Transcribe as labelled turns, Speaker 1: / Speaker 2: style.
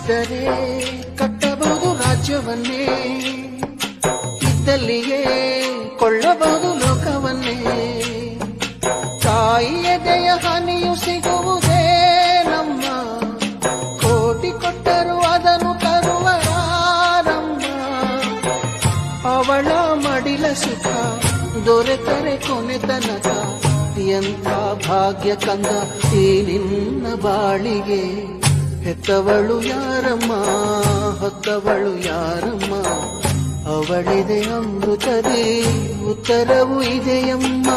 Speaker 1: ಇದ್ದರೆ ಕಟ್ಟಬಹುದು ರಾಜ್ಯವನ್ನೇ, ಇದ್ದಲ್ಲಿಯೇ ಕೊಳ್ಳಬಹುದು ಲೋಕವನ್ನೇ. ತಾಯಿಯ ದಯ ಹಾನಿಯು ಸಿಗುವುದೇ ನಮ್ಮ, ಕೋಟಿ ಕೊಟ್ಟರು ಅದನ್ನು ತರುವರಾರಮ್ಮ. ಅವಳ ಮಡಿಲ ಸುಖ ದೊರೆತರೆ ಕೊನೆ ತನಕ, ಎಂಥ ಭಾಗ್ಯ ಕಂದ ಈ ನಿನ್ನ ಬಾಳಿಗೆ. ಹೆತ್ತವಳು ಯಾರಮ್ಮ, ಹೊತ್ತವಳು ಯಾರಮ್ಮ, ಅವಳಿದೆ ಅಮೃತದೇ ಉತ್ತರವು ಇದೆಯಮ್ಮ.